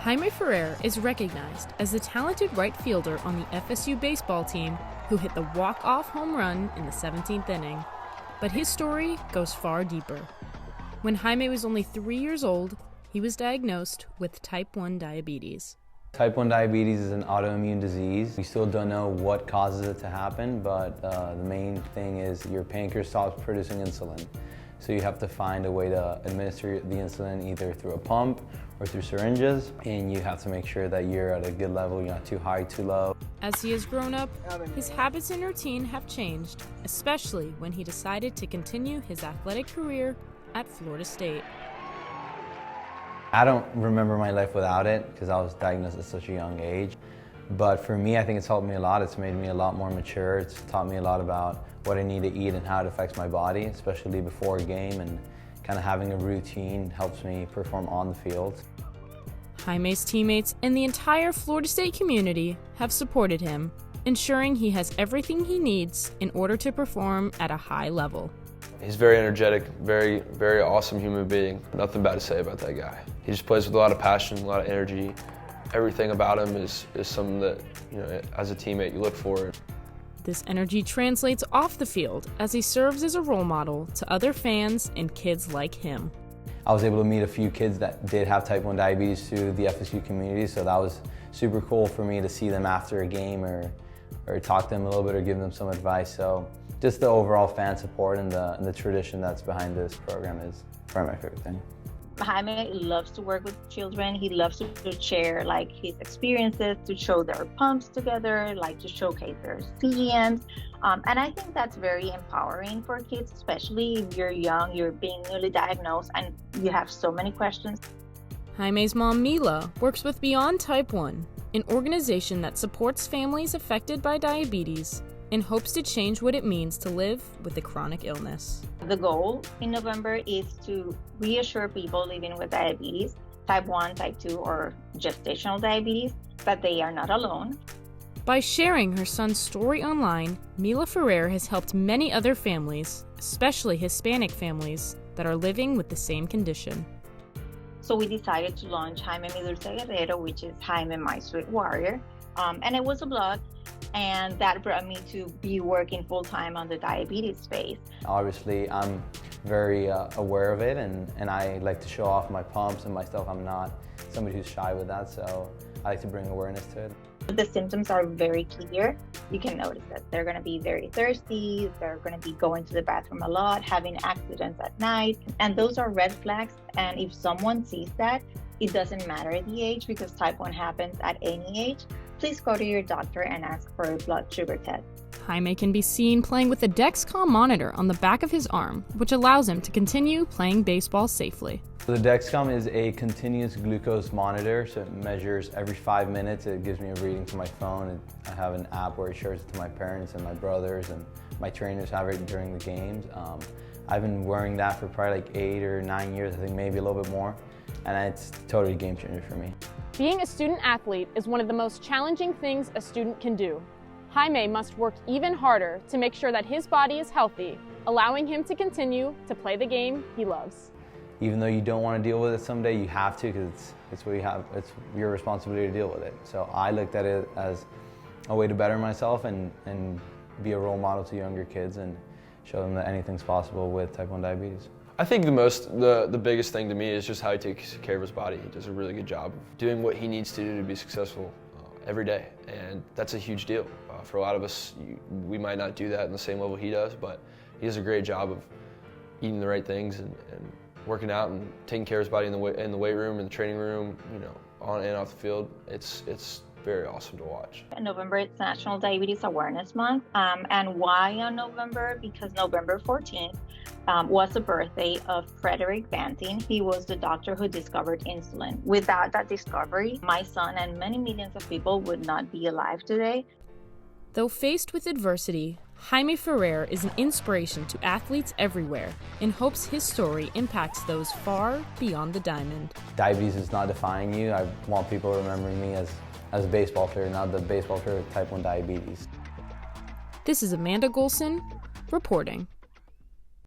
Jaime Ferrer is recognized as the talented right fielder on the FSU baseball team who hit the walk-off home run in the 17th inning. But his story goes far deeper. When Jaime was only 3 years old, he was diagnosed with type 1 diabetes. Type 1 diabetes is an autoimmune disease. We still don't know what causes it to happen, but the main thing is your pancreas stops producing insulin. So you have to find a way to administer the insulin either through a pump or through syringes, and you have to make sure that you're at a good level, you're not too high, too low. As he has grown up, his habits and routine have changed, especially when he decided to continue his athletic career at Florida State. I don't remember my life without it because I was diagnosed at such a young age. But for me, I think it's helped me a lot. It's made me a lot more mature. It's taught me a lot about what I need to eat and how it affects my body, especially before a game, and kind of having a routine helps me perform on the field. Jaime's teammates and the entire Florida State community have supported him, ensuring he has everything he needs in order to perform at a high level. He's very energetic, very awesome human being. Nothing bad to say about that guy. He just plays with a lot of passion, a lot of energy. Everything about him is something that, as a teammate you look for. This energy translates off the field as he serves as a role model to other fans and kids like him. I was able to meet a few kids that did have type 1 diabetes through the FSU community, so that was super cool for me to see them after a game or talk to them a little bit or give them some advice. So just the overall fan support and the tradition that's behind this program is probably my favorite thing. Jaime loves to work with children. He loves to share his experiences, to show their pumps together, to showcase their CMs. And I think that's very empowering for kids, especially if you're young, you're being newly diagnosed, and you have so many questions. Jaime's mom, Mila, works with Beyond Type 1, an organization that supports families affected by diabetes and hopes to change what it means to live with a chronic illness. The goal in November is to reassure people living with diabetes, type 1, type 2, or gestational diabetes, that they are not alone. By sharing her son's story online, Mila Ferrer has helped many other families, especially Hispanic families, that are living with the same condition. So we decided to launch Jaime Mi Dulce Guerrero, which is Jaime My Sweet Warrior. And it was a blog, and that brought me to be working full-time on the diabetes space. Obviously, I'm very aware of it, and I like to show off my pumps and my stuff. I'm not somebody who's shy with that, so I like to bring awareness to it. The symptoms are very clear. You can notice that they're going to be very thirsty, they're going to be going to the bathroom a lot, having accidents at night, and those are red flags. And if someone sees that, it doesn't matter the age, because type 1 happens at any age. Please go to your doctor and ask for a blood sugar test. Jaime can be seen playing with a Dexcom monitor on the back of his arm, which allows him to continue playing baseball safely. So the Dexcom is a continuous glucose monitor, so it measures every 5 minutes. It gives me a reading to my phone. I have an app where it shares it to my parents and my brothers, and my trainers have it during the games. I've been wearing that for probably 8 or 9 years, I think maybe a little bit more, and it's totally a game changer for me. Being a student athlete is one of the most challenging things a student can do. Jaime must work even harder to make sure that his body is healthy, allowing him to continue to play the game he loves. Even though you don't want to deal with it someday, you have to, because it's what you have. It's your responsibility to deal with it. So I looked at it as a way to better myself and be a role model to younger kids and show them that anything's possible with type 1 diabetes. I think the biggest thing to me is just how he takes care of his body. He does a really good job of doing what he needs to do to be successful every day, and that's a huge deal. For a lot of us, we might not do that in the same level he does, but he does a great job of eating the right things and working out and taking care of his body in the weight room, in the training room, on and off the field. It's very awesome to watch. In November, it's National Diabetes Awareness Month. And why on November? Because November 14th was the birthday of Frederick Banting. He was the doctor who discovered insulin. Without that discovery, my son and many millions of people would not be alive today. Though faced with adversity, Jaime Ferrer is an inspiration to athletes everywhere and hopes his story impacts those far beyond the diamond. Diabetes is not defining you. I want people remembering me as a baseball player, not the baseball player with type 1 diabetes. This is Amanda Golson reporting.